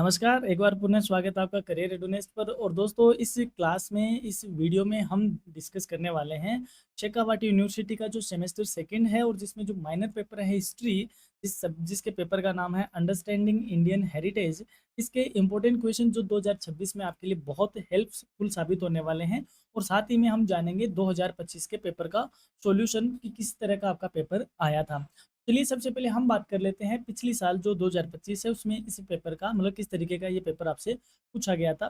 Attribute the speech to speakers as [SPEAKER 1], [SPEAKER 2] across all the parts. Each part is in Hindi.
[SPEAKER 1] नमस्कार, एक बार पुनः स्वागत है आपका करियर रेडीनेस पर। और दोस्तों, इस क्लास में, इस वीडियो में हम डिस्कस करने वाले हैं शेखावाटी यूनिवर्सिटी का जो सेमेस्टर सेकंड है, और जिसमें जो माइनर पेपर है हिस्ट्री, जिसके पेपर का नाम है अंडरस्टैंडिंग इंडियन हेरिटेज। इसके इंपॉर्टेंट क्वेश्चन जो 2026 में आपके लिए बहुत हेल्पफुल साबित होने वाले हैं। और साथ ही में हम जानेंगे 2025 के पेपर का सॉल्यूशन कि किस तरह का आपका पेपर आया था। चलिए, सबसे पहले हम बात कर लेते हैं पिछली साल जो 2025 है उसमें इस पेपर का मतलब किस तरीके का ये पेपर आपसे पूछा गया था।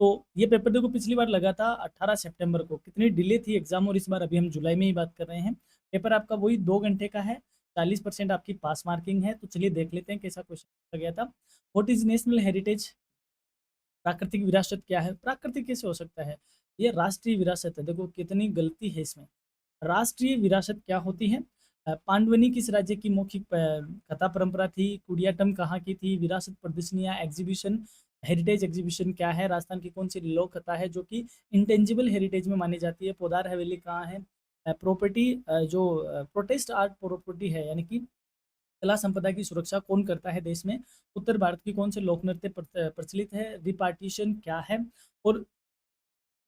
[SPEAKER 1] तो ये पेपर देखो, पिछली बार लगा था 18 सितंबर को, कितनी डिले थी एग्जाम, और इस बार अभी हम जुलाई में ही बात कर रहे हैं। पेपर आपका वही 2 घंटे का है, 40% आपकी पास मार्किंग है। तो चलिए देख लेते हैं कैसा क्वेश्चन पूछा गया था। What is national heritage? प्राकृतिक विरासत क्या है? प्राकृतिक कैसे हो सकता है? ये राष्ट्रीय विरासत है। देखो कितनी गलती है इसमें। राष्ट्रीय विरासत क्या होती है? पांडवनी किस राज्य की मौखिक कथा परंपरा थी? कुडियाट्टम कहाँ की थी? विरासत प्रदर्शनियाँ एग्जीबिशन, हेरिटेज एग्जीबिशन क्या है? राजस्थान की कौन सी लोक कथा है जो कि इंटेंजिबल हेरिटेज में मानी जाती है? पोदार हवेली कहाँ है? प्रॉपर्टी, जो प्रोटेस्ट आर्ट प्रॉपर्टी है, यानी कि कला संपदा की सुरक्षा कौन करता है देश में? उत्तर भारत की कौन से लोक नृत्य प्रचलित है? रिपार्टीशन क्या है? और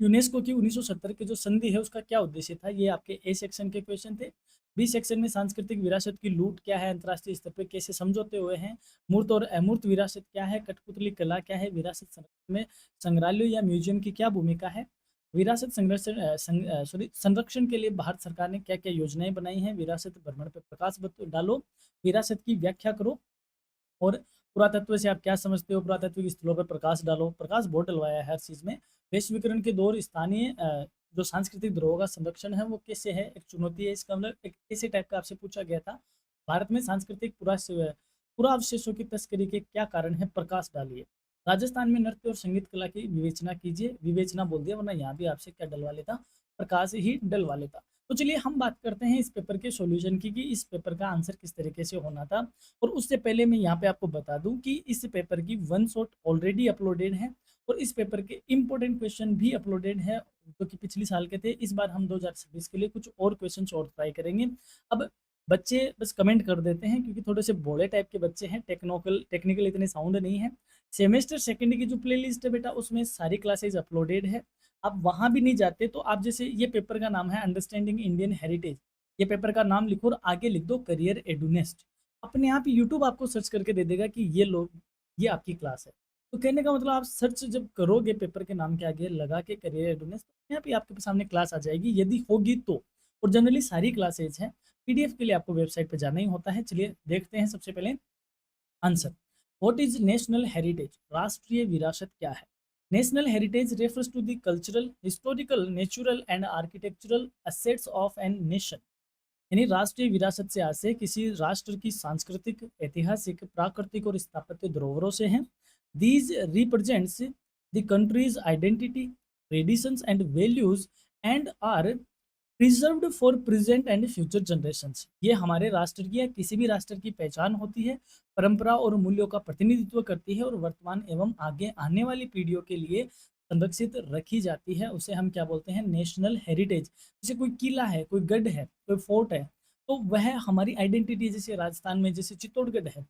[SPEAKER 1] यूनेस्को की 1970 की जो संधि है उसका क्या उद्देश्य था? ये आपके ए सेक्शन के क्वेश्चन थे। बी सेक्शन में सांस्कृतिक विरासत की लूट क्या है? अंतर्राष्ट्रीय स्तर पे कैसे समझौते हुए हैं? मूर्त और अमूर्त विरासत क्या है? कठपुतली कला क्या है? विरासत संरक्षण में संग्रहालय या म्यूजियम की क्या भूमिका है? विरासत संरक्षण के लिए भारत सरकार ने क्या क्या योजनाएं बनाई हैं? विरासत भ्रमण पर प्रकाश डालो। विरासत की व्याख्या करो। और पुरातत्व से आप क्या समझते हो? पुरातात्विक स्थलों पर प्रकाश डालो। प्रकाश बहुत डलवाया है हर चीज़ में। वैश्वीकरण के दौर स्थानीय जो सांस्कृतिक धरोहर का संरक्षण है वो कैसे है? एक चुनौती है। इसका मतलब एक ऐसे टाइप का आपसे पूछा गया था। भारत में सांस्कृतिक पुरावशेषों की तस्करी के क्या कारण है? प्रकाश डालिए। राजस्थान में नृत्य और संगीत कला की विवेचना कीजिए। विवेचना बोल दिया, वरना यहाँ भी आपसे क्या डलवा लेता? प्रकाश ही डलवा लेता। तो चलिए हम बात करते हैं इस पेपर के सॉल्यूशन की, कि इस पेपर का आंसर किस तरीके से होना था। और उससे पहले मैं यहाँ पे आपको बता दूं कि इस पेपर की वन शॉट ऑलरेडी अपलोडेड है, और इस पेपर के इंपॉर्टेंट क्वेश्चन भी अपलोडेड है जो कि पिछले साल के थे। इस बार हम 2026 के लिए कुछ और क्वेश्चन और ट्राई करेंगे। अब बच्चे बस कमेंट कर देते हैं क्योंकि थोड़े से भोले टाइप के बच्चे हैं, टेक्निकल इतने साउंड नहीं है। सेमेस्टर सेकंड की जो प्ले लिस्ट है बेटा, उसमें सारी क्लासेज अपलोडेड है। आप वहां भी नहीं जाते तो आप जैसे, ये पेपर का नाम है अंडरस्टैंडिंग इंडियन हेरिटेज, ये पेपर का नाम लिखो और आगे लिख दो करियर एडुनेस्ट। अपने आप ही यूट्यूब आपको सर्च करके दे देगा कि ये लोग, ये आपकी क्लास है। तो कहने का मतलब, आप सर्च जब करोगे पेपर के नाम के आगे लगा के करियर एडुनेस, तो अपने आप ही आपके सामने क्लास आ जाएगी, यदि होगी तो। और जनरली सारी क्लासेज हैं। पीडीएफ के लिए आपको वेबसाइट पे जाना ही होता है। चलिए देखते हैं सबसे पहले answer. What is national heritage? राष्ट्रीय विरासत क्या है? National heritage refers to the cultural, historical, natural and architectural assets of an nation. यानी राष्ट्रीय विरासत से आशय किसी राष्ट्र की सांस्कृतिक, ऐतिहासिक, प्राकृतिक और स्थापत्य धरोहरों से हैं। These represents the country's identity, traditions and values and are preserved for present and future generations. ये हमारे राष्ट्र की या किसी भी राष्ट्र की पहचान होती है, परंपरा और मूल्यों का प्रतिनिधित्व करती है, और वर्तमान एवं आगे आने वाली पीढ़ियों के लिए संरक्षित रखी जाती है। उसे हम क्या बोलते हैं? National heritage. जैसे कोई किला है, कोई गढ़ है, कोई फोर्ट है, तो वह हमारी आइडेंटिटी है। जैसे राजस्थान में जैसे चित्तौड़गढ़ है,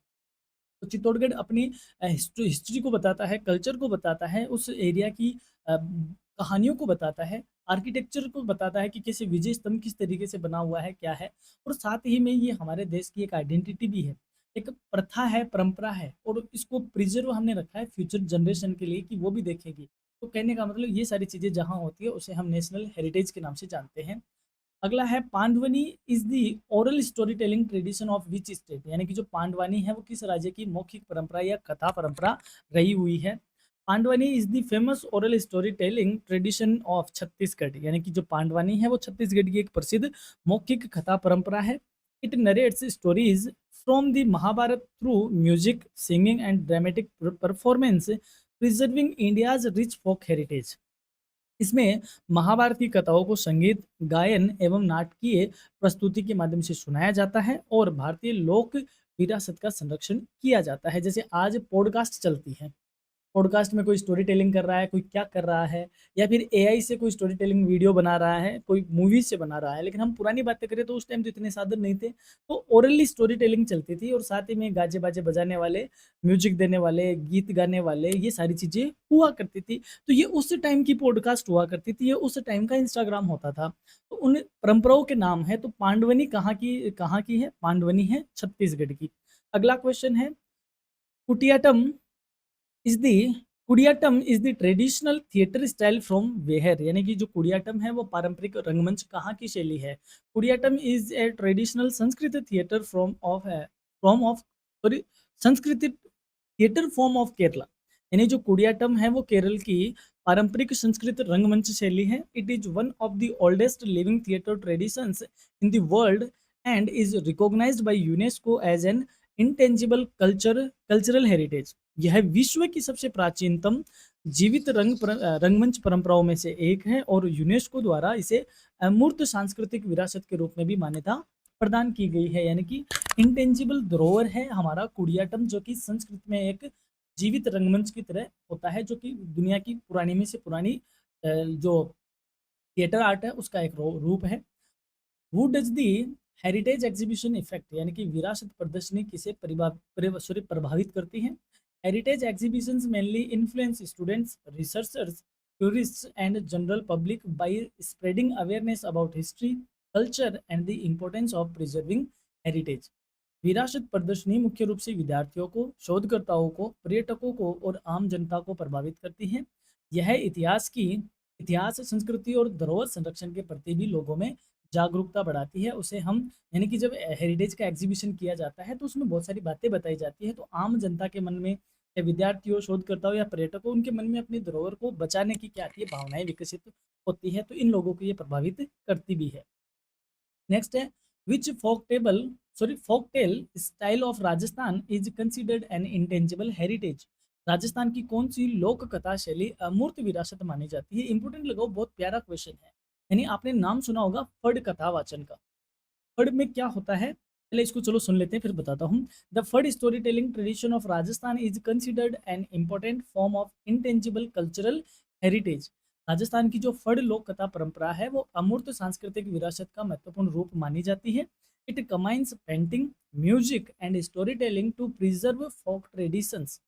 [SPEAKER 1] तो चित्तौड़गढ़ अपनी हिस्ट्री को बताता है, कल्चर को बताता है, उस एरिया की कहानियों को बताता है, आर्किटेक्चर को बताता है कि कैसे विजय स्तंभ किस तरीके से बना हुआ है, क्या है। और साथ ही में ये हमारे देश की एक आइडेंटिटी भी है, एक प्रथा है, परंपरा है, और इसको प्रिजर्व हमने रखा है फ्यूचर जनरेशन के लिए कि वो भी देखेगी। तो कहने का मतलब, ये सारी चीज़ें जहाँ होती है उसे हम नेशनल हेरिटेज के नाम से जानते हैं। अगला है Pandavani is the oral story telling tradition of which state. यानी कि जो पांडवानी है वो किस राज्य की मौखिक परंपरा या कथा परंपरा रही हुई है? Pandavani is the famous oral story telling tradition of Chhattisgarh. यानी कि जो पांडवानी है वो छत्तीसगढ़ की एक प्रसिद्ध मौखिक कथा परंपरा है। It narrates stories from the Mahabharata through music, singing and dramatic performance, preserving India's rich folk heritage. इसमें महाभारत की कथाओं को संगीत, गायन एवं नाटकीय प्रस्तुति के माध्यम से सुनाया जाता है, और भारतीय लोक विरासत का संरक्षण किया जाता है। जैसे आज पॉडकास्ट चलती है, पॉडकास्ट में कोई स्टोरी टेलिंग कर रहा है, कोई क्या कर रहा है, या फिर एआई से कोई स्टोरी टेलिंग वीडियो बना रहा है, कोई मूवीज़ से बना रहा है। लेकिन हम पुरानी बातें करें तो उस टाइम तो इतने साधन नहीं थे, तो ओरली स्टोरी टेलिंग चलती थी और साथ ही में गाजे-बाजे बजाने वाले, म्यूज़िक देने वाले, गीत गाने वाले, ये सारी चीज़ें हुआ करती थी। तो ये उस टाइम की पॉडकास्ट हुआ करती थी, ये उस टाइम का इंस्टाग्राम होता था। तो उन परंपराओं के नाम है, तो पांडवनी कहाँ की है? पांडवनी है छत्तीसगढ़ की। अगला क्वेश्चन है, Kutiyattam is the Koodiyattam is the traditional theatre style from where? यानी कि जो कुडियाट्टम है वो पारंपरिक रंगमंच कहाँ की शैली है? Koodiyattam is a traditional Sanskrit theatre from of sorry Sanskrit theatre form of Kerala. यानी जो कुडियाट्टम है वो केरल की पारंपरिक संस्कृत रंगमंच शैली है। It is one of the oldest living theatre traditions in the world and is recognised by UNESCO as an intangible cultural heritage. यह विश्व की सबसे प्राचीनतम जीवित रंगमंच परंपराओं में से एक है और यूनेस्को द्वारा इसे अमूर्त सांस्कृतिक विरासत के रूप में भी मान्यता प्रदान की गई है। यानी कि इंटेंजिबल धरोहर है हमारा कुडियाट्टम, जो कि संस्कृत में एक जीवित रंगमंच की तरह होता है, जो कि दुनिया की पुरानी में से पुरानी जो थिएटर आर्ट है उसका एक रूप है। Who does the heritage exhibition effect? यानी कि विरासत प्रदर्शनी किसे प्रभावित करती है? Heritage exhibitions mainly influence students, researchers, tourists and general public by spreading awareness about history, culture and the importance of preserving heritage. विरासत प्रदर्शनी मुख्य रूप से विद्यार्थियों को, शोधकर्ताओं को, पर्यटकों को और आम जनता को प्रभावित करती है। यह इतिहास, संस्कृति और धरोहर संरक्षण के प्रति भी लोगों में जागरूकता बढ़ाती है। उसे हम यानी कि जब हेरिटेज का एग्जीबिशन किया जाता है तो उसमें बहुत सारी बातें बताई जाती है, तो आम जनता के मन में या विद्यार्थियों, शोधकर्ताओं या पर्यटकों, उनके मन में अपनी धरोहर को बचाने की क्या आती है, भावनाएं विकसित होती है, तो इन लोगों को ये प्रभावित करती भी है। नेक्स्ट है, which folk tale style of Rajasthan is considered an intangible heritage? Rajasthan की कौन सी लोक कथा शैली अमूर्त विरासत मानी जाती है? इंपोर्टेंट लगाओ, बहुत प्यारा क्वेश्चन है। यानी आपने नाम सुना होगा फड़ कथा वाचन का। फड़ में क्या होता है, पहले इसको चलो सुन लेते हैं फिर बताता हूँ। द फड़ story telling tradition of Rajasthan is considered an important form of intangible cultural heritage. Rajasthan की जो फड़ लोक कथा परंपरा है वो अमूर्त सांस्कृतिक विरासत का महत्वपूर्ण रूप मानी जाती है। It combines painting, music and story telling to preserve folk traditions.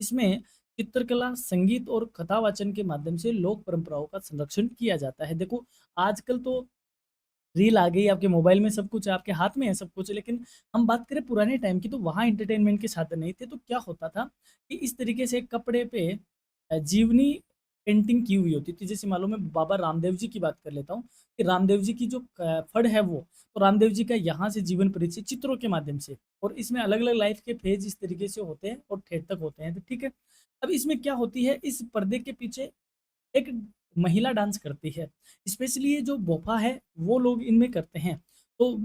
[SPEAKER 1] इसमें चित्रकला, संगीत और कथावाचन के माध्यम से लोक परंपराओं का संरक्षण किया जाता है। देखो, आजकल तो रील आ गई, आपके मोबाइल में सब कुछ है, आपके हाथ में है सब कुछ, लेकिन हम बात करें पुराने टाइम की तो वहाँ एंटरटेनमेंट के साधन नहीं थे। तो क्या होता था कि इस तरीके से कपड़े पे जीवनी पेंटिंग की हुई होती थी। जैसे मान लो मैं बाबा रामदेव जी की बात कर लेता हूँ कि रामदेव जी की जो फड़ है वो, तो रामदेव जी का यहाँ से जीवन परिचय चित्रों के माध्यम से, और इसमें अलग अलग लाइफ के फेज इस तरीके से होते हैं और ठेठ तक होते हैं, तो ठीक है। अब इसमें क्या होती है, इस पर्दे के पीछे एक महिला डांस करती है। स्पेशली ये जो बोफा है वो लोग इनमें करते हैं, तो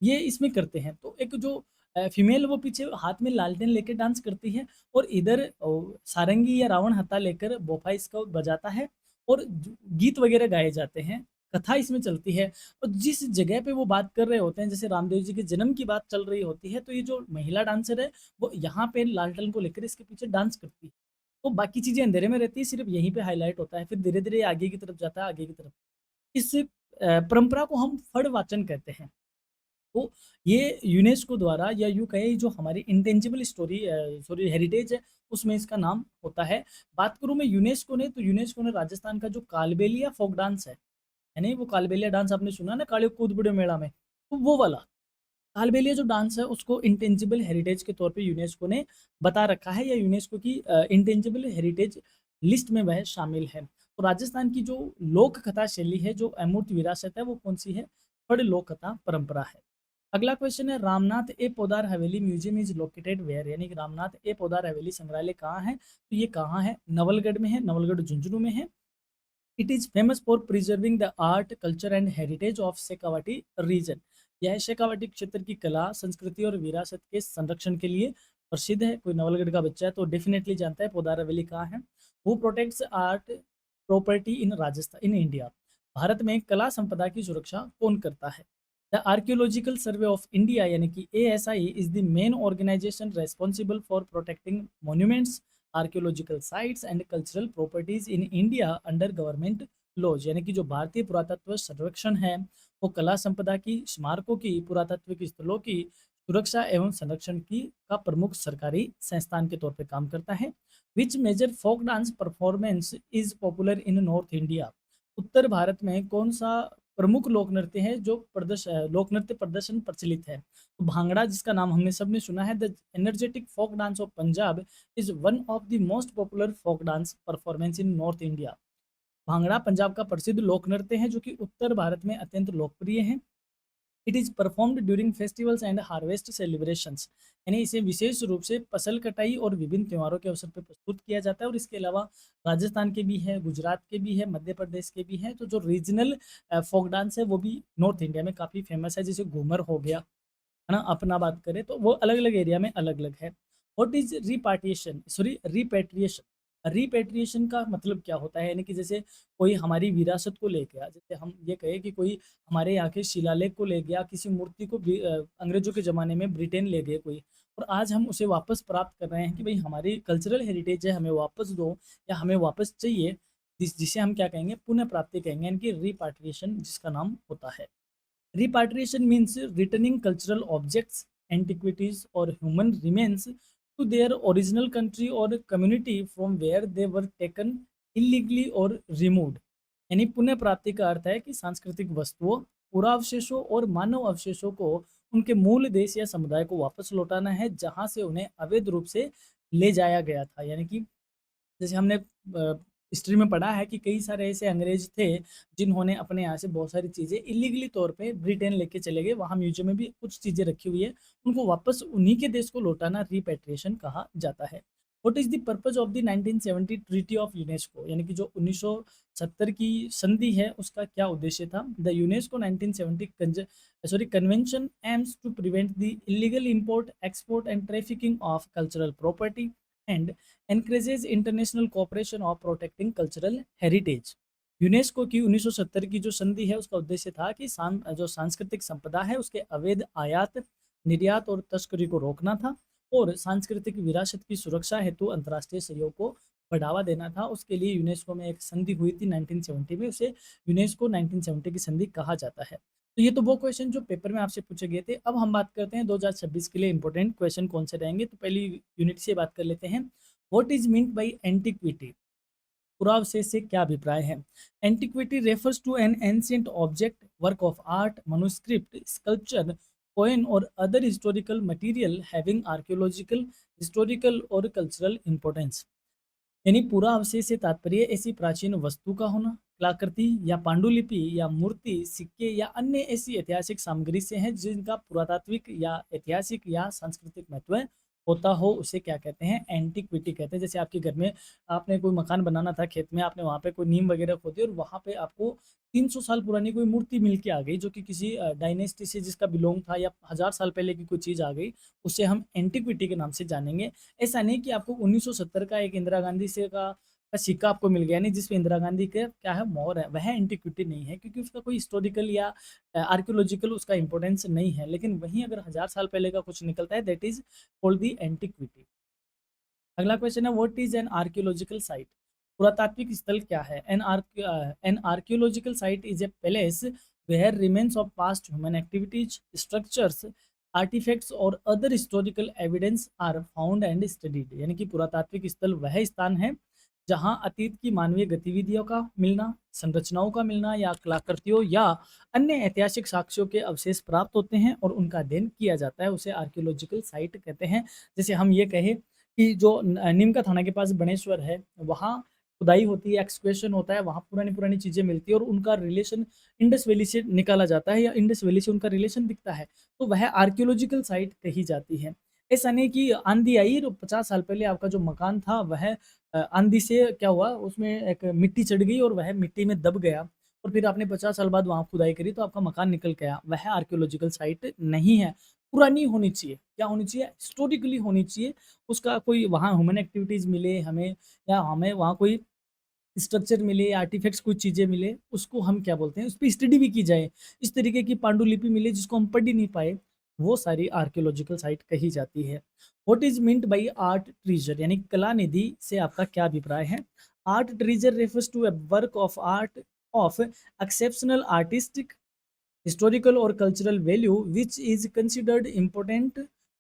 [SPEAKER 1] ये इसमें करते हैं। तो एक जो फीमेल वो पीछे हाथ में लालटेन लेकर डांस करती है और इधर सारंगी या रावण हत्था लेकर बोफा इसको बजाता है और गीत वगैरह गाए जाते हैं, कथा इसमें चलती है। और जिस जगह पे वो बात कर रहे होते हैं, जैसे रामदेव जी के जन्म की बात चल रही होती है, तो ये जो महिला डांसर है वो यहाँ पे लालटेन को लेकर इसके पीछे डांस करती है। तो बाकी चीज़ें अंधेरे में रहती है, सिर्फ यहीं पे हाइलाइट होता है, फिर धीरे-धीरे आगे की तरफ जाता है, आगे की तरफ। इस परंपरा को हम फड़ वाचन कहते हैं। तो ये यूनेस्को द्वारा, या यूँ कहें जो हमारी इंटेंजिबल हेरिटेज है, उसमें इसका नाम होता है। बात करूँ मैं यूनेस्को ने, तो यूनेस्को ने राजस्थान का जो कालबेलिया फ़ोक डांस है, यानी वो कालबेलिया डांस आपने सुना ना, काले कूद बड़े मेला में, तो वो वाला कालबेलिया जो डांस है उसको इंटेंजिबल हेरिटेज के तौर पे यूनेस्को ने बता रखा है, या यूनेस्को की इंटेंजिबल हेरिटेज लिस्ट में वह शामिल है। तो राजस्थान की जो लोक कथा शैली है, जो अमूर्त विरासत है, वो कौन सी है? फड़ लोक कथा परंपरा है। अगला क्वेश्चन है, रामनाथ ए पोदार हवेली म्यूजियम इज लोकेटेड वेयर? यानी कि रामनाथ ए पोदार हवेली संग्रहालय कहाँ है? तो ये कहाँ है? नवलगढ़ में है, नवलगढ़ झुंझुनू में है। It is famous for preserving the art, culture and heritage of Shekhawati region. यह शेखावाटी क्षेत्र की कला, संस्कृति और विरासत के संरक्षण के लिए प्रसिद्ध है। कोई नवलगढ़ का बच्चा है तो डेफिनेटली जानता है पोदार हवेली कहाँ है। Who protects art property in Rajasthan in India? Bharat में कला संपदा की सुरक्षा कौन करता है? The archaeological survey of India यानी कि ASI is the main organisation responsible for protecting monuments, archaeological sites and cultural properties in India under government laws, यानी कि जो भारतीय पुरातत्व सर्वेक्षण है वो कला संपदा की, स्मारकों की, पुरातात्विक स्थलों की सुरक्षा एवं संरक्षण की का प्रमुख सरकारी संस्थान के तौर पर काम करता है। Which major folk dance performance is popular in north India, उत्तर भारत में कौन सा प्रमुख लोक नृत्य है जो लोक नृत्य प्रदर्शन प्रचलित है। तो भांगड़ा, जिसका नाम हमने सबने सुना है, the energetic folk dance of Punjab is one of the most popular folk dance performance in north India. Bhangra Punjab का प्रसिद्ध लोक नृत्य है जो कि उत्तर भारत में अत्यंत लोकप्रिय है। It is performed during festivals and harvest celebrations, यानी इसे विशेष रूप से फसल कटाई और विभिन्न त्योहारों के अवसर पर प्रस्तुत किया जाता है। और इसके अलावा राजस्थान के भी है, गुजरात के भी है, मध्य प्रदेश के भी है। तो जो रीजनल फोक डांस है वो भी नॉर्थ इंडिया में काफ़ी फेमस है, जैसे घूमर हो गया, है ना। अपना बात करें तो वो अलग अलग एरिया में अलग अलग है। व्हाट इज रिपेट्रिएशन, रिपेट्रिएशन का मतलब क्या होता है, यानी कि जैसे कोई हमारी विरासत को ले गया, जैसे हम ये कहें कि कोई हमारे यहाँ के शिलालेख को ले गया, किसी मूर्ति को अंग्रेजों के ज़माने में ब्रिटेन ले गए कोई, और आज हम उसे वापस प्राप्त कर रहे हैं कि भाई हमारी कल्चरल हेरिटेज है, हमें वापस दो या हमें वापस चाहिए, जिसे हम क्या कहेंगे, पुनः प्राप्ति कहेंगे, यानी कि रिपाट्रिएशन जिसका नाम होता है। Repatriation means returning cultural objects, antiquities, or human remains to their original country or community from where they were taken illegally or removed. यानी पुनः प्राप्ति का अर्थ है कि सांस्कृतिक वस्तुओं, पुरावशेषों और मानव अवशेषों को उनके मूल देश या समुदाय को वापस लौटाना है जहां से उन्हें अवैध रूप से ले जाया गया था। यानी कि जैसे हमने हिस्ट्री में पढ़ा है कि कई सारे ऐसे अंग्रेज थे जिन्होंने अपने यहाँ से बहुत सारी चीज़ें इलीगली तौर पे ब्रिटेन लेके चले गए, वहाँ म्यूजियम में भी कुछ चीज़ें रखी हुई है, उनको वापस उन्हीं के देश को लौटाना रिपेट्रिएशन कहा जाता है। What is the purpose of the 1970 treaty of UNESCO, यानी कि जो 1970 की संधि है उसका क्या उद्देश्य था। The UNESCO 1970 convention aims to prevent the illegal import, export and trafficking of cultural property and encourages international cooperation of protecting cultural heritage। UNESCO की 1970 की जो संधि है उसका उद्देश्य था कि जो सांस्कृतिक संपदा है उसके अवैध आयात, निर्यात और तस्करी को रोकना था और सांस्कृतिक विरासत की सुरक्षा हेतु अंतर्राष्ट्रीय सहयोग को बढ़ावा देना था। उसके लिए यूनेस्को में एक संधि हुई थी 1970 में, उसे यूनेस्को 1970 की संधि कहा जाता है। तो ये तो वो क्वेश्चन जो पेपर में आपसे पूछे गए थे। अब हम बात करते हैं 2026 के लिए इंपॉर्टेंट क्वेश्चन कौन से रहेंगे। तो पहली यूनिट से बात कर लेते हैं। What is meant by antiquity, पुरावशेष से क्या अभिप्राय है। Antiquity refers to an ancient object, work of art, manuscript, sculpture, coin और other historical material having archaeological, historical और कल्चरल इंपॉर्टेंस। यानी पूरा अवशेष से तात्पर्य ऐसी प्राचीन वस्तु का होना, कलाकृति या पांडुलिपि या मूर्ति, सिक्के या अन्य ऐसी ऐतिहासिक सामग्री से है जिनका पुरातात्विक या ऐतिहासिक या सांस्कृतिक महत्व होता हो, उसे क्या कहते हैं, एंटिक्विटी कहते हैं। जैसे आपके घर में आपने कोई मकान बनाना था, खेत में आपने वहाँ पे कोई नीम वगैरह खोदी और वहाँ पे आपको 300 साल पुरानी कोई मूर्ति मिल के आ गई जो कि किसी डायनेस्टी से जिसका बिलोंग था, या 1000 साल पहले की कोई चीज़ आ गई, उसे हम एंटिक्विटी के नाम से जानेंगे। ऐसा नहीं कि आपको 1970 का एक इंदिरा गांधी से का सिक्का आपको मिल गया, नहीं जिसमें इंदिरा गांधी के क्या है, मोहर है, वह एंटिक्विटी नहीं है क्योंकि उसका कोई हिस्टोरिकल या आर्कियोलॉजिकल उसका इंपॉर्टेंस नहीं है। लेकिन वहीं अगर 1000 साल पहले का कुछ निकलता है, that is called the antiquity. अगला क्वेश्चन है, what is an archaeological site, पुरातात्विक स्थल क्या है। An archaeological site is a place where remains of past human activities, structures, artifacts और other historical evidence are found and studied. यानी कि पुरातात्विक स्थल वह स्थान है जहां अतीत की मानवीय गतिविधियों का मिलना, संरचनाओं का मिलना या कलाकृतियों या अन्य ऐतिहासिक साक्ष्यों के अवशेष प्राप्त होते हैं और उनका अध्ययन किया जाता है, उसे आर्कियोलॉजिकल साइट कहते हैं। जैसे हम ये कहें कि जो नीमका थाना के पास बनेश्वर है, वहाँ खुदाई होती है, एक्सकवेशन होता है, वहाँ पुरानी पुरानी चीज़ें मिलती है और उनका रिलेशन इंडस वैली से निकाला जाता है या इंडस वैली से उनका रिलेशन दिखता है, तो वह आर्कियोलॉजिकल साइट कही जाती है। ऐसा नहीं कि आंधी आई और 50 साल पहले आपका जो मकान था वह आंधी से क्या हुआ, उसमें एक मिट्टी चढ़ गई और वह मिट्टी में दब गया और फिर आपने 50 साल बाद वहाँ खुदाई करी तो आपका मकान निकल गया, वह आर्कियोलॉजिकल साइट नहीं है। पुरानी होनी चाहिए, क्या होनी चाहिए, हिस्टोरिकली होनी चाहिए, उसका कोई वहाँ ह्यूमन एक्टिविटीज़ मिले हमें, या हमें वहाँ कोई स्ट्रक्चर मिले, आर्टिफैक्ट्स कुछ चीज़ें मिले, उसको हम क्या बोलते हैं, उस पे स्टडी भी की जाए। इस तरीके की पांडुलिपि मिले जिसको हम पढ़ ही नहीं पाए, वो सारी आर्कियोलॉजिकल साइट कही जाती है। What is meant by art treasure, यानी कला निधि से आपका क्या अभिप्राय है? Art treasure refers to a work of art of exceptional artistic, historical or cultural value which is considered important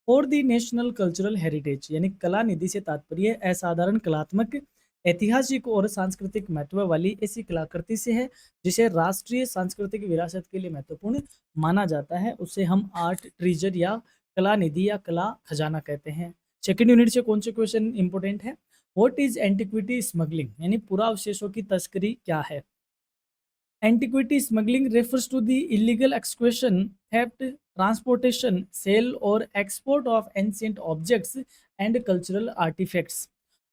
[SPEAKER 1] for the national cultural heritage। यानी कला निधि से तात्पर्य असाधारण कलात्मक, ऐतिहासिक और सांस्कृतिक महत्व वाली ऐसी कलाकृति से है जिसे राष्ट्रीय सांस्कृतिक विरासत के लिए महत्वपूर्ण माना जाता है, उसे हम आर्ट ट्रीजर या कला निधि या कला खजाना कहते हैं। सेकेंड यूनिट से कौन से क्वेश्चन इंपॉर्टेंट है? व्हाट इज एंटिक्विटी स्मगलिंग, यानी पुरावशेषों की तस्करी क्या है? Antiquity smuggling refers to the illegal excavation, theft, transportation, sale, or export of ancient objects and cultural artifacts।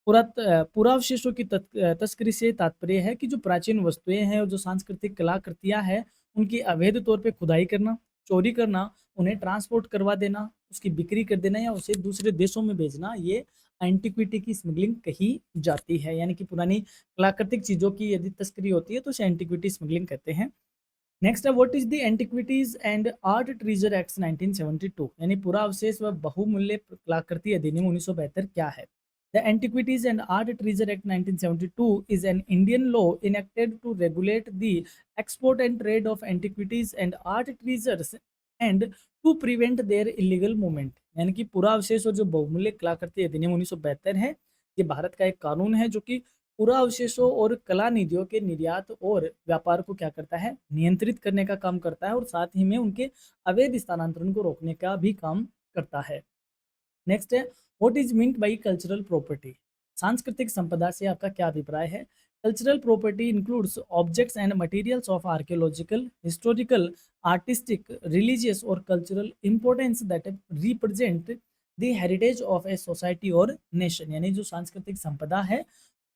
[SPEAKER 1] पुरावशेषों की तस्करी से तात्पर्य है कि जो प्राचीन वस्तुएं हैं और जो सांस्कृतिक कलाकृतियां हैं उनकी अवैध तौर पे खुदाई करना, चोरी करना, उन्हें ट्रांसपोर्ट करवा देना, उसकी बिक्री कर देना या उसे दूसरे देशों में भेजना, ये एंटिक्विटी की स्मगलिंग कही जाती है। यानी कि पुरानी प्राकृतिक चीज़ों की यदि तस्करी होती है तो उसे एंटिक्विटी स्मगलिंग कहते हैं। नेक्स्ट है what is the antiquities and art treasure act 1972, यानी पूरा अवशेष व बहुमूल्य कलाकृति अधिनियम 1972 क्या है? The antiquities and art treasure act 1972 is an Indian law enacted to regulate the export and trade of antiquities and art treasures and to prevent their illegal movement. यानी कि पूरा अवशेष और जो बहुमूल्य कलाकृति अधिनियम 1972 है, ये भारत का एक कानून है जो कि पूरा अवशेषों और कला निधियों के निर्यात और व्यापार को क्या करता है? नियंत्रित करने का काम करता है और साथ ही में उनके अवैध स्थानांतरण को रोकने का भी काम करता है। नेक्स्ट है what is meant by cultural property, सांस्कृतिक संपदा से आपका क्या अभिप्राय है? Cultural property includes objects and materials of archaeological, historical, artistic, religious और cultural importance that represent the heritage of a society और नेशन। यानी जो सांस्कृतिक संपदा है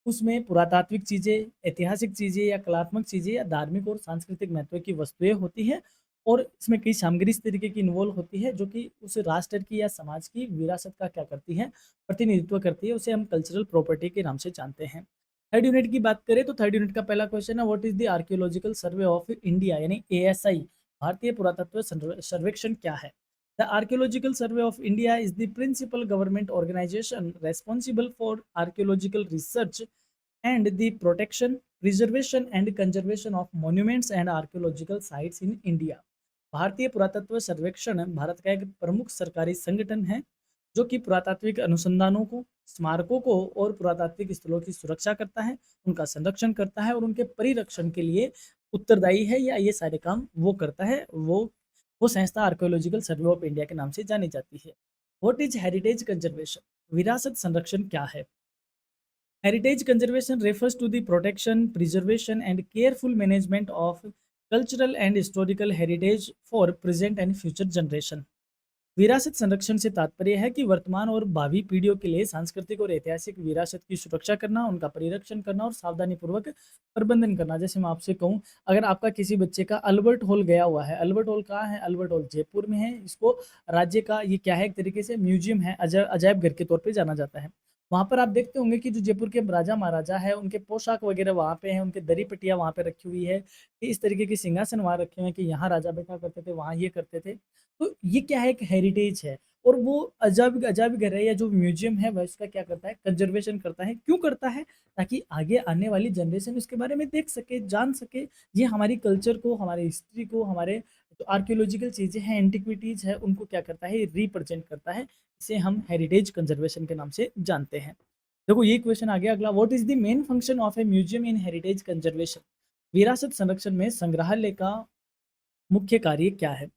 [SPEAKER 1] उसमें पुरातात्विक चीज़ें, ऐतिहासिक चीज़ें या कलात्मक चीज़ें या धार्मिक और सांस्कृतिक महत्व की वस्तुएं होती हैं और इसमें कई सामग्री इस तरीके की इन्वॉल्व होती है जो कि उस राष्ट्र की या समाज की विरासत का क्या करती है? प्रतिनिधित्व करती है, उसे हम कल्चरल प्रॉपर्टी के नाम से जानते हैं। थर्ड यूनिट की बात करें तो थर्ड यूनिट का पहला क्वेश्चन है what is the archaeological survey of India, यानी एएसआई, भारतीय पुरातत्व सर्वेक्षण क्या है? The archaeological survey of India is the principal government organisation responsible for archaeological research and the protection, preservation and conservation of monuments and archaeological sites in India। भारतीय पुरातत्व सर्वेक्षण भारत का एक प्रमुख सरकारी संगठन है जो कि पुरातात्विक अनुसंधानों को, स्मारकों को और पुरातात्विक स्थलों की सुरक्षा करता है, उनका संरक्षण करता है और उनके परिरक्षण के लिए उत्तरदायी है या ये सारे काम वो करता है। वो संस्था आर्कियोलॉजिकल सर्वे ऑफ इंडिया के नाम से जानी जाती है। व्हाट इज हेरिटेज कंजर्वेशन, विरासत संरक्षण क्या है? Heritage conservation refers to the protection, preservation, and careful management of cultural and historical heritage for present and future generation। विरासत संरक्षण से तात्पर्य है कि वर्तमान और भावी पीढ़ियों के लिए सांस्कृतिक और ऐतिहासिक विरासत की सुरक्षा करना, उनका परिरक्षण करना और सावधानीपूर्वक प्रबंधन करना। जैसे मैं आपसे कहूँ, अगर आपका किसी बच्चे का अल्बर्ट हॉल गया हुआ है, अल्बर्ट हॉल कहाँ है? अल्बर्ट हॉल जयपुर में है। इसको राज्य का ये क्या है? एक तरीके से म्यूजियम है, अजायब घर के तौर पर जाना जाता है। वहाँ पर आप देखते होंगे कि जो जयपुर के राजा महाराजा है उनके पोशाक वगैरह वहाँ पे हैं, उनके दरी पटिया वहाँ पे रखी हुई है, कि इस तरीके के सिंहासन वहाँ रखे हुए हैं कि यहाँ राजा बैठा करते थे, वहाँ ये करते थे। तो ये क्या है? एक हेरिटेज है और वो अजायब अजायब घर है या जो म्यूजियम है वह इसका क्या करता है? कंजर्वेशन करता है। क्यों करता है? ताकि आगे आने वाली जनरेशन इसके बारे में देख सके, जान सके। ये हमारी कल्चर को, हमारे हिस्ट्री को, हमारे जो आर्कियोलॉजिकल चीज़ें हैं, एंटिक्विटीज है, उनको क्या करता है? रिप्रेजेंट करता है। इसे हम हेरिटेज कंजर्वेशन के नाम से जानते हैं। देखो ये क्वेश्चन आ गया अगला, what is the main function of A museum in heritage conservation, विरासत संरक्षण में संग्रहालय का मुख्य कार्य क्या है?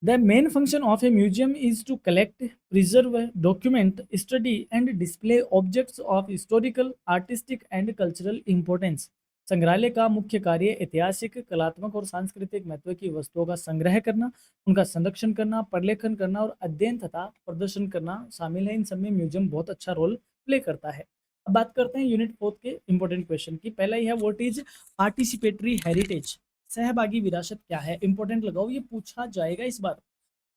[SPEAKER 1] The main function of a museum is to collect, preserve, document, study, and display objects of historical, artistic, and cultural importance। संग्रहालय का मुख्य कार्य ऐतिहासिक, कलात्मक और सांस्कृतिक महत्व की वस्तुओं का संग्रह करना, उनका संरक्षण करना, प्रलेखन करना और अध्ययन तथा प्रदर्शन करना शामिल है। इन सब में म्यूजियम बहुत अच्छा रोल प्ले करता है। अब बात करते हैं यूनिट 4 के इंपॉर्टेंट क्वेश्चन की। पहला ही है व्हाट इज पार्टिसिपेटरी हेरिटेज, सहभागी विरासत क्या है? इंपॉर्टेंट लगाओ, ये पूछा जाएगा इस बार।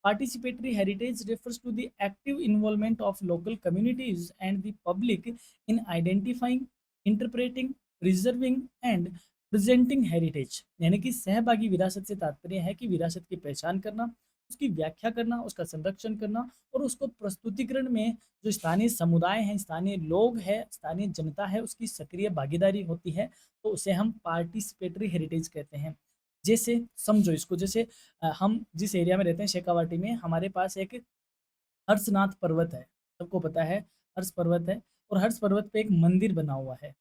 [SPEAKER 1] Participatory heritage refers to the active involvement of local communities and the public in identifying, interpreting, preserving and presenting heritage। यानी कि सहभागी विरासत से तात्पर्य है कि विरासत की पहचान करना, उसकी व्याख्या करना, उसका संरक्षण करना और उसको प्रस्तुतिकरण में जो स्थानीय समुदाय हैं, स्थानीय लोग हैं, स्थानीय जनता है, उसकी सक्रिय भागीदारी होती है, तो उसे हम पार्टिसिपेटरी हेरिटेज कहते हैं। जैसे समझो इसको, जैसे हम जिस एरिया में रहते हैं शेखावाटी में, हमारे पास एक हर्षनाथ पर्वत है, सबको पता है हर्ष पर्वत है, और हर्ष पर्वत पे एक मंदिर बना हुआ है,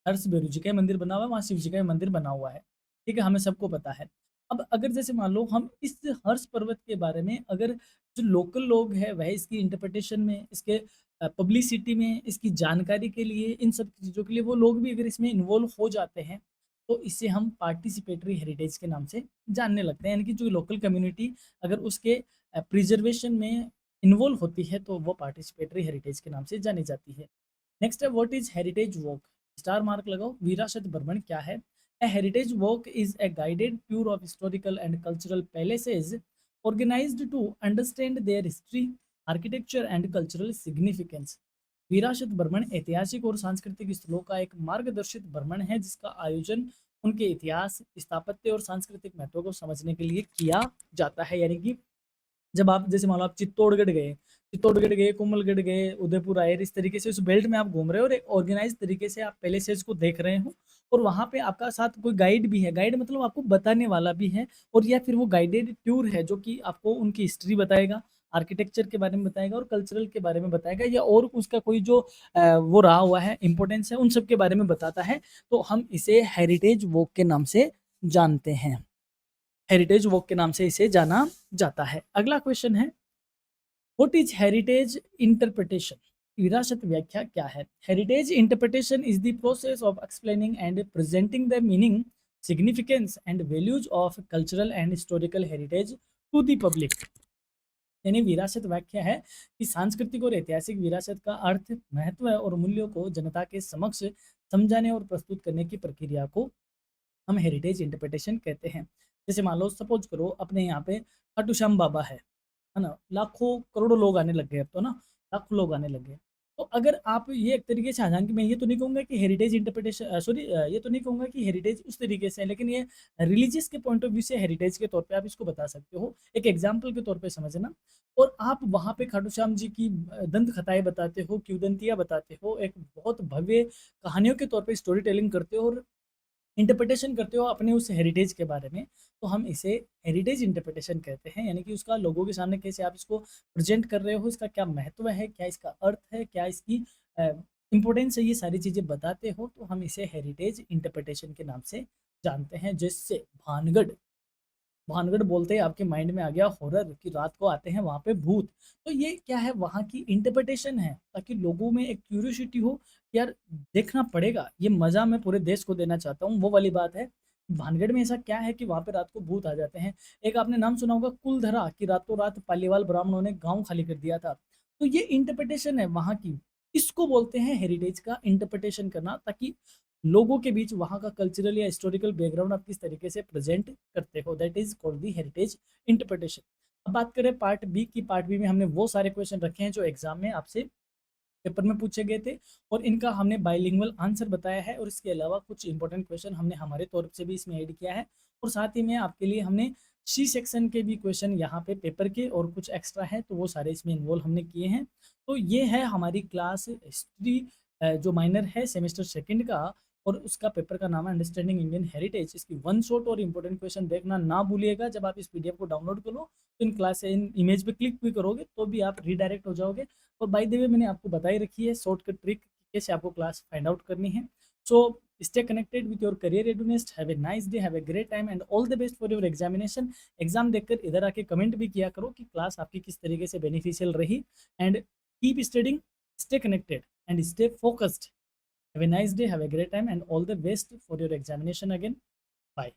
[SPEAKER 1] हर्ष बेरू जी का मंदिर बना हुआ है, वहाँ शिव जी का मंदिर बना हुआ है, ठीक है, हमें सबको पता है। अब अगर जैसे मान लो हम इस हर्ष पर्वत के बारे में अगर जो लोकल लोग हैं वह इसकी इंटरप्रिटेशन में, इसके पब्लिसिटी में, इसकी जानकारी के लिए, इन सब चीज़ों के लिए वो लोग भी अगर इसमें इन्वॉल्व हो जाते हैं, तो इसे हम पार्टिसिपेटरी हेरिटेज के नाम से जानने लगते हैं। यानी कि जो लोकल कम्युनिटी अगर उसके प्रिजर्वेशन में इन्वॉल्व होती है तो वो पार्टिसिपेटरी हेरिटेज के नाम से जानी जाती है। नेक्स्ट है what is heritage walk, star mark लगाओ, विरासत भ्रमण क्या है। ए heritage walk is a guided tour of historical and cultural places organized to understand their history, architecture and cultural significance। विरासत भ्रमण ऐतिहासिक और सांस्कृतिक स्थलों का एक मार्गदर्शित भ्रमण है जिसका आयोजन उनके इतिहास, स्थापत्य और सांस्कृतिक महत्व को समझने के लिए किया जाता है। यानी कि जब आप जैसे मान लो आप चित्तौड़गढ़ गए, कोमलगढ़ गए, उदयपुर आए, इस तरीके से उस बेल्ट में आप घूम रहे हो और एक ऑर्गेनाइज तरीके से आप पैलेसेस को देख रहे हो, और वहाँ पे आपका साथ कोई गाइड भी है, गाइड मतलब आपको बताने वाला भी है, और या फिर वो गाइडेड टूर है जो कि आपको उनकी हिस्ट्री बताएगा, आर्किटेक्चर के बारे में बताएगा और कल्चरल के बारे में बताएगा, या और उसका कोई जो वो रहा हुआ है इंपॉर्टेंस है उन सब के बारे में बताता है, तो हम इसे हेरिटेज वॉक के नाम से जानते हैं। हेरिटेज वॉक के नाम से इसे जाना जाता है। अगला क्वेश्चन है व्हाट इज हेरिटेज इंटरप्रिटेशन, विरासत व्याख्या क्या है। Heritage interpretation is the process of explaining and presenting the meaning, significance and values of cultural and historical heritage to the public. यानी विरासत व्याख्या है कि सांस्कृतिक और ऐतिहासिक विरासत का अर्थ, महत्व और मूल्यों को जनता के समक्ष समझाने और प्रस्तुत करने की प्रक्रिया को हम हेरिटेज इंटरप्रिटेशन कहते हैं। जैसे मान लो सपोज करो अपने यहाँ पे खाटू श्याम बाबा है ना, लाखों करोड़ों लोग आने लग गए, अब तो ना लाखों लोग आने लग गए। तो अगर आप ये एक तरीके से हालांकि मैं ये तो नहीं कहूँगा कि हेरिटेज इंटरप्रिटेशन, सॉरी, ये तो नहीं कहूँगा कि हेरिटेज उस तरीके से है, लेकिन ये रिलीजियस के पॉइंट ऑफ व्यू से हेरिटेज के तौर पे आप इसको बता सकते हो, एक एग्जाम्पल के तौर पे समझना। और आप वहाँ पे खाटू श्याम जी की दंत कथाएं बताते हो, किंवदंतियाँ बताते हो, एक बहुत भव्य कहानियों के तौर पे स्टोरी टेलिंग करते हो और इंटरप्रिटेशन करते हो अपने उस हेरिटेज के बारे में, तो हम इसे हेरिटेज इंटरप्रिटेशन कहते हैं। यानी कि उसका लोगों के सामने कैसे आप इसको प्रेजेंट कर रहे हो, इसका क्या महत्व है, क्या इसका अर्थ है, क्या इसकी इंपॉर्टेंस है, ये सारी चीज़ें बताते हो, तो हम इसे हेरिटेज इंटरप्रिटेशन के नाम से जानते हैं। जैसे भानगढ़, भानगढ़ बोलते ही आपके माइंड में आ गया हॉरर कि रात को आते हैं वहाँ पे भूत, तो ये क्या है, वहाँ की इंटरप्रिटेशन है, ताकि लोगों में एक क्यूरियोसिटी हो कि यार देखना पड़ेगा, ये मज़ा मैं पूरे देश को देना चाहता हूँ, वो वाली बात है। भानगढ़ में ऐसा क्या है कि वहाँ पे रात को भूत आ जाते हैं। एक आपने नाम सुना होगा कुलधरा, कि रातों रात पालीवाल ब्राह्मणों ने गाँव खाली कर दिया था, तो ये इंटरप्रिटेशन है वहाँ की, इसको बोलते हैं हेरिटेज का इंटरप्रिटेशन करना, ताकि लोगों के बीच वहाँ का कल्चरल या हिस्टोरिकल बैकग्राउंड आप किस तरीके से प्रेजेंट करते हो, that is called the heritage interpretation. अब बात करें पार्ट बी की, पार्ट बी में हमने वो सारे क्वेश्चन रखे हैं जो एग्जाम में आपसे पेपर में पूछे गए थे, और इनका हमने बाइलिंगुअल आंसर बताया है, और इसके अलावा कुछ इंपॉर्टेंट क्वेश्चन हमने हमारे तौर से भी इसमें ऐड किया है, और साथ ही में आपके लिए हमने सी सेक्शन के भी क्वेश्चन यहाँ पे पेपर के और कुछ एक्स्ट्रा है, तो वो सारे इसमें इन्वॉल्व हमने किए हैं। तो ये है हमारी क्लास हिस्ट्री जो माइनर है सेमेस्टर सेकंड का, और उसका पेपर का नाम है अंडरस्टैंडिंग इंडियन हेरिटेज। इसकी वन शॉट और इंपॉर्टेंट क्वेश्चन देखना ना भूलिएगा। जब आप इस पीडीएफ को डाउनलोड करो तो इन क्लास इन इमेज पे क्लिक भी करोगे तो भी आप रीडायरेक्ट हो जाओगे। और बाय द वे मैंने आपको बताई रखी है शॉर्टकट ट्रिक कैसे आपको क्लास फाइंड आउट करनी है। So stay connected with your career readiness. Have a nice day, have a great time and all the best for your examination. Exam देखकर इधर आके कमेंट भी किया करो कि क्लास आपकी किस तरीके से बेनिफिशियल रही। And keep studying, stay connected and stay focused. Have a nice day, have a great time and all the best for your examination again. Bye.